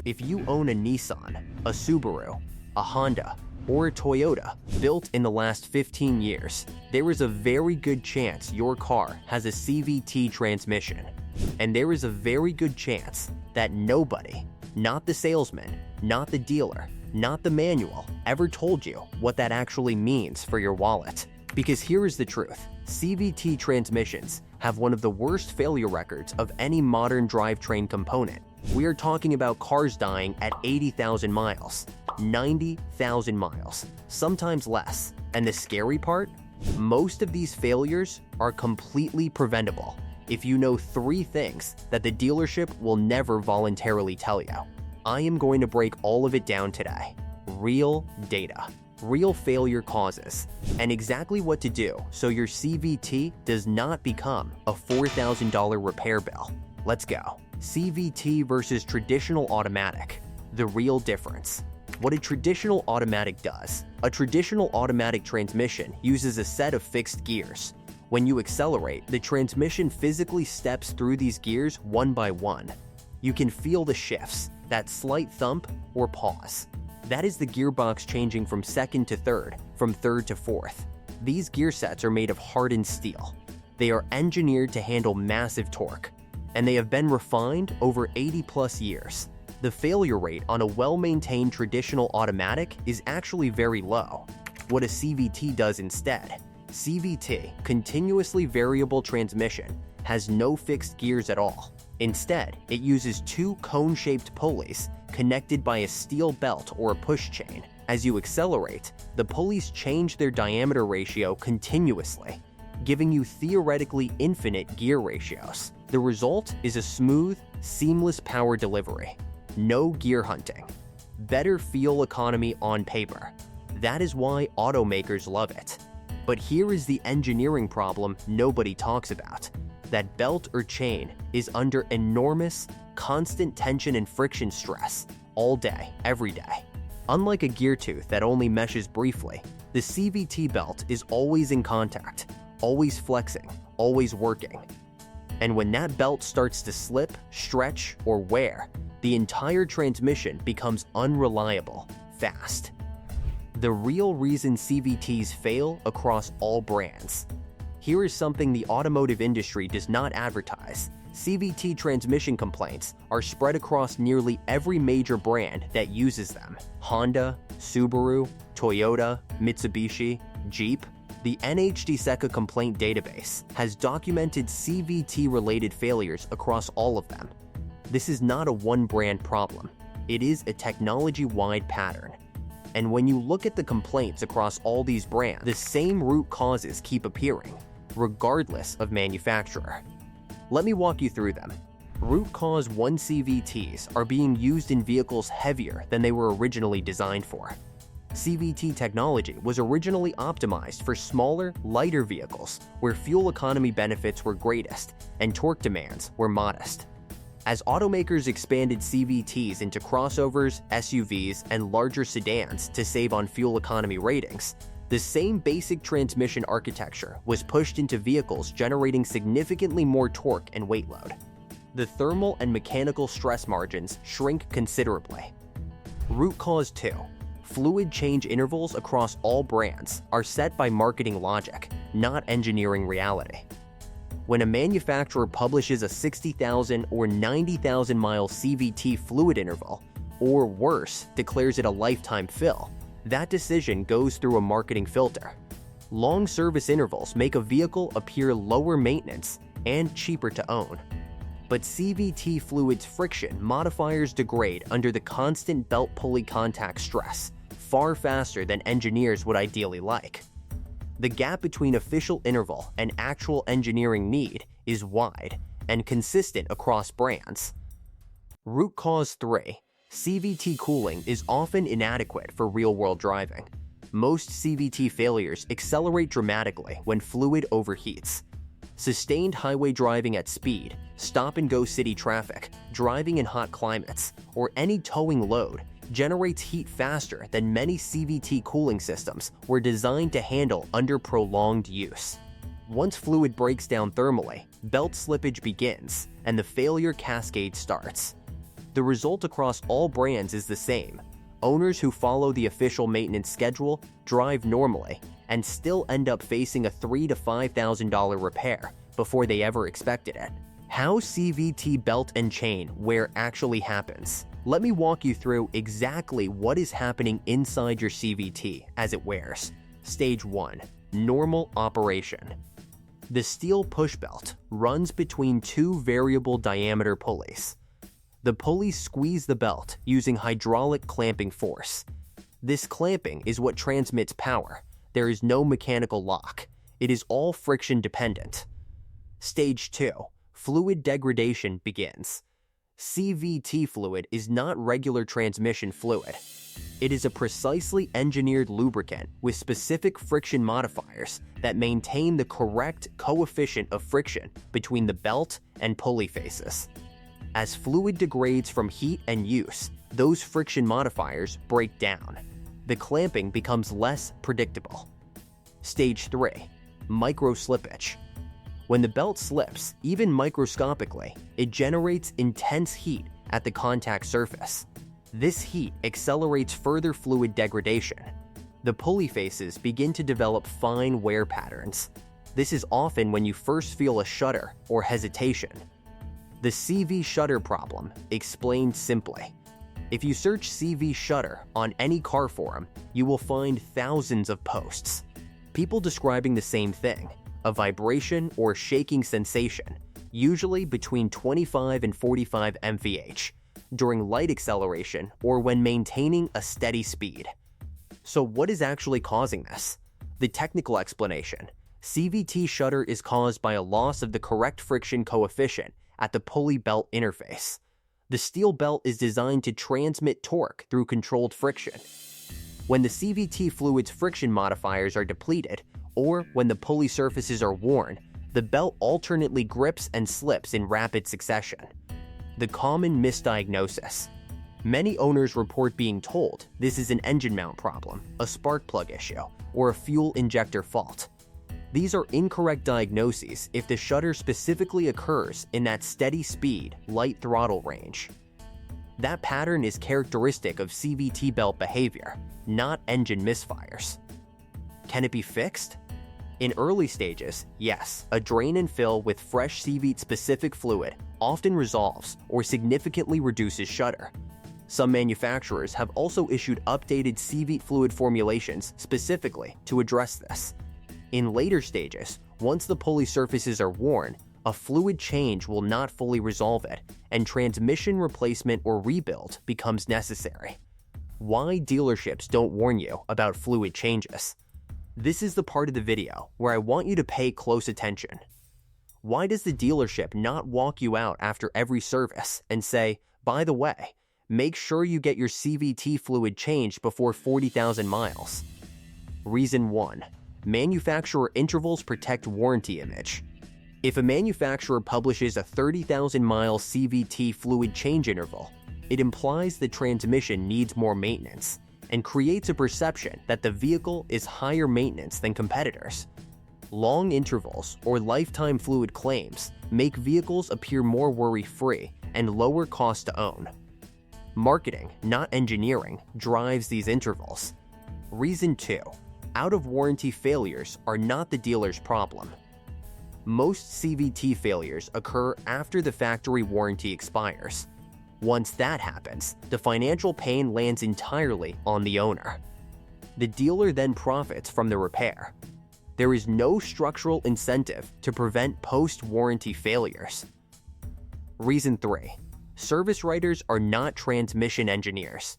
If you own a Nissan, a Subaru, a Honda, or a Toyota built in the last 15 years, there is a very good chance your car has a CVT transmission. And there is a very good chance that nobody, not the salesman, not the dealer, not the manual, ever told you what that actually means for your wallet. Because here is the truth, CVT transmissions have one of the worst failure records of any modern drivetrain component. We are talking about cars dying at 80,000 miles, 90,000 miles, sometimes less. And the scary part? Most of these failures are completely preventable if you know 3 things that the dealership will never voluntarily tell you. I am going to break all of it down today. Real data, real failure causes, and exactly what to do so your CVT does not become a $4,000 repair bill. Let's go. CVT versus traditional automatic. The real difference. What a traditional automatic does. A traditional automatic transmission uses a set of fixed gears. When you accelerate, the transmission physically steps through these gears one by one. You can feel the shifts, that slight thump or pause. That is the gearbox changing from second to third, from third to fourth. These gear sets are made of hardened steel. They are engineered to handle massive torque, and they have been refined over 80+ years. The failure rate on a well-maintained traditional automatic is actually very low. What a CVT does instead, CVT, continuously variable transmission, has no fixed gears at all. Instead, it uses 2 cone-shaped pulleys connected by a steel belt or a push chain. As you accelerate, the pulleys change their diameter ratio continuously, giving you theoretically infinite gear ratios. The result is a smooth, seamless power delivery. No gear hunting. Better fuel economy on paper. That is why automakers love it. But here is the engineering problem nobody talks about. That belt or chain is under enormous, constant tension and friction stress all day, every day. Unlike a gear tooth that only meshes briefly, the CVT belt is always in contact, always flexing, always working. And when that belt starts to slip, stretch, or wear, the entire transmission becomes unreliable, fast. The real reason CVTs fail across all brands. Here is something the automotive industry does not advertise. CVT transmission complaints are spread across nearly every major brand that uses them. Honda, Subaru, Toyota, Mitsubishi, Jeep. The NHDSECA complaint database has documented CVT-related failures across all of them. This is not a one-brand problem. It is a technology-wide pattern. And when you look at the complaints across all these brands, the same root causes keep appearing, regardless of manufacturer. Let me walk you through them. Root cause 1 CVTs are being used in vehicles heavier than they were originally designed for. CVT technology was originally optimized for smaller, lighter vehicles where fuel economy benefits were greatest and torque demands were modest. As automakers expanded CVTs into crossovers, SUVs, and larger sedans to save on fuel economy ratings, the same basic transmission architecture was pushed into vehicles generating significantly more torque and weight load. The thermal and mechanical stress margins shrink considerably. Root cause 2. Fluid change intervals across all brands are set by marketing logic, not engineering reality. When a manufacturer publishes a 60,000 or 90,000 mile CVT fluid interval, or worse, declares it a lifetime fill, that decision goes through a marketing filter. Long service intervals make a vehicle appear lower maintenance and cheaper to own. But CVT fluid's friction modifiers degrade under the constant belt pulley contact stress, far faster than engineers would ideally like. The gap between official interval and actual engineering need is wide and consistent across brands. Root cause 3. CVT cooling is often inadequate for real-world driving. Most CVT failures accelerate dramatically when fluid overheats. Sustained highway driving at speed, stop-and-go city traffic, driving in hot climates, or any towing load generates heat faster than many CVT cooling systems were designed to handle under prolonged use. Once fluid breaks down thermally, belt slippage begins, and the failure cascade starts. The result across all brands is the same. Owners who follow the official maintenance schedule drive normally and still end up facing a $3,000 to $5,000 repair before they ever expected it. How CVT belt and chain wear actually happens. Let me walk you through exactly what is happening inside your CVT as it wears. Stage 1. Normal operation. The steel push belt runs between two variable diameter pulleys. The pulleys squeeze the belt using hydraulic clamping force. This clamping is what transmits power. There is no mechanical lock. It is all friction dependent. Stage 2. Fluid degradation begins. CVT fluid is not regular transmission fluid. It is a precisely engineered lubricant with specific friction modifiers that maintain the correct coefficient of friction between the belt and pulley faces. As fluid degrades from heat and use, those friction modifiers break down. The clamping becomes less predictable. Stage 3. Micro slippage. When the belt slips, even microscopically, it generates intense heat at the contact surface. This heat accelerates further fluid degradation. The pulley faces begin to develop fine wear patterns. This is often when you first feel a shudder or hesitation. The CV shudder problem, explained simply. If you search CV shudder on any car forum, you will find thousands of posts. People describing the same thing, a vibration or shaking sensation, usually between 25 and 45 mph, during light acceleration or when maintaining a steady speed. So what is actually causing this? The technical explanation: CVT shudder is caused by a loss of the correct friction coefficient at the pulley belt interface. The steel belt is designed to transmit torque through controlled friction. When the CVT fluid's friction modifiers are depleted, or when the pulley surfaces are worn, the belt alternately grips and slips in rapid succession. The common misdiagnosis. Many owners report being told this is an engine mount problem, a spark plug issue, or a fuel injector fault. These are incorrect diagnoses if the shudder specifically occurs in that steady speed, light throttle range. That pattern is characteristic of CVT belt behavior, not engine misfires. Can it be fixed? In early stages, yes, a drain and fill with fresh CVT-specific fluid often resolves or significantly reduces shudder. Some manufacturers have also issued updated CVT fluid formulations specifically to address this. In later stages, once the pulley surfaces are worn, a fluid change will not fully resolve it, and transmission replacement or rebuild becomes necessary. Why dealerships don't warn you about fluid changes? This is the part of the video where I want you to pay close attention. Why does the dealership not walk you out after every service and say, by the way, make sure you get your CVT fluid changed before 40,000 miles? Reason 1. Manufacturer intervals protect warranty image. If a manufacturer publishes a 30,000-mile CVT fluid change interval, it implies the transmission needs more maintenance and creates a perception that the vehicle is higher maintenance than competitors. Long intervals or lifetime fluid claims make vehicles appear more worry-free and lower cost to own. Marketing, not engineering, drives these intervals. Reason 2. Out-of-warranty failures are not the dealer's problem. Most CVT failures occur after the factory warranty expires. Once that happens, the financial pain lands entirely on the owner. The dealer then profits from the repair. There is no structural incentive to prevent post-warranty failures. Reason 3. Service writers are not transmission engineers.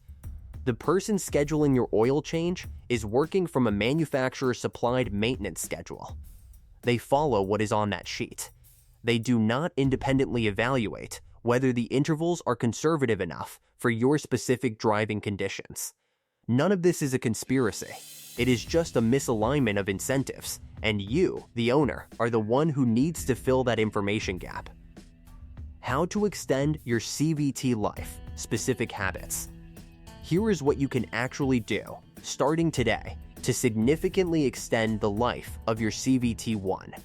The person scheduling your oil change is working from a manufacturer-supplied maintenance schedule. They follow what is on that sheet. They do not independently evaluate whether the intervals are conservative enough for your specific driving conditions. None of this is a conspiracy. It is just a misalignment of incentives, and you, the owner, are the one who needs to fill that information gap. How to extend your CVT life, specific habits. Here is what you can actually do, starting today, to significantly extend the life of your CVT1.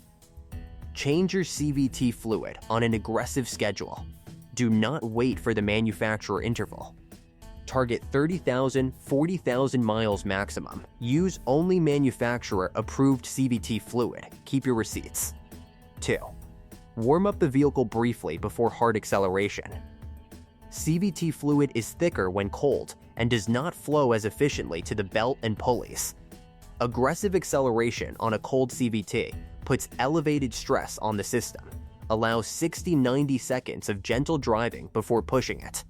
Change your CVT fluid on an aggressive schedule. Do not wait for the manufacturer interval. Target 30,000, 40,000 miles maximum. Use only manufacturer-approved CVT fluid. Keep your receipts. 2. Warm up the vehicle briefly before hard acceleration. CVT fluid is thicker when cold and does not flow as efficiently to the belt and pulleys. Aggressive acceleration on a cold CVT puts elevated stress on the system. Allow 60-90 seconds of gentle driving before pushing it.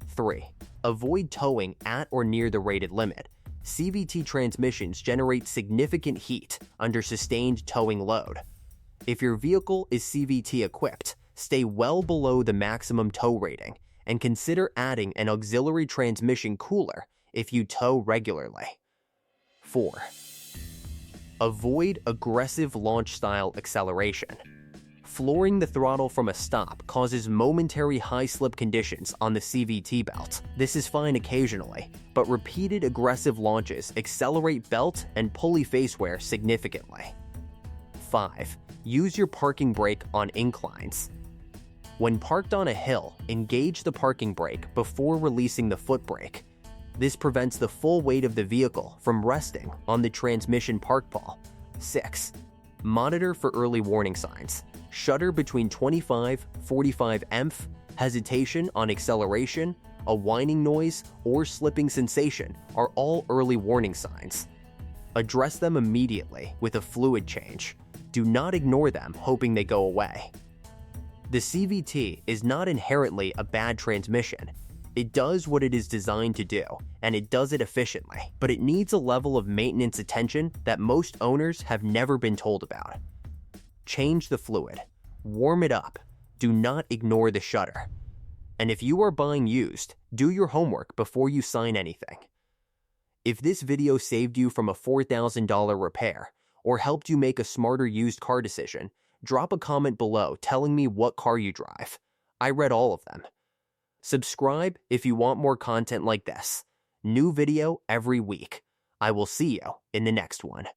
3. Avoid towing at or near the rated limit. CVT transmissions generate significant heat under sustained towing load. If your vehicle is CVT equipped, stay well below the maximum tow rating and consider adding an auxiliary transmission cooler if you tow regularly. 4. Avoid aggressive launch-style acceleration. Flooring the throttle from a stop causes momentary high-slip conditions on the CVT belt. This is fine occasionally, but repeated aggressive launches accelerate belt and pulley face wear significantly. 5. Use your parking brake on inclines. When parked on a hill, engage the parking brake before releasing the foot brake. This prevents the full weight of the vehicle from resting on the transmission park ball. 6. Monitor for early warning signs. Shudder between 25-45 emph, hesitation on acceleration, a whining noise, or slipping sensation are all early warning signs. Address them immediately with a fluid change. Do not ignore them hoping they go away. The CVT is not inherently a bad transmission. It does what it is designed to do, and it does it efficiently, but it needs a level of maintenance attention that most owners have never been told about. Change the fluid. Warm it up. Do not ignore the shudder. And if you are buying used, do your homework before you sign anything. If this video saved you from a $4,000 repair or helped you make a smarter used car decision, drop a comment below telling me what car you drive. I read all of them. Subscribe if you want more content like this. New video every week. I will see you in the next one.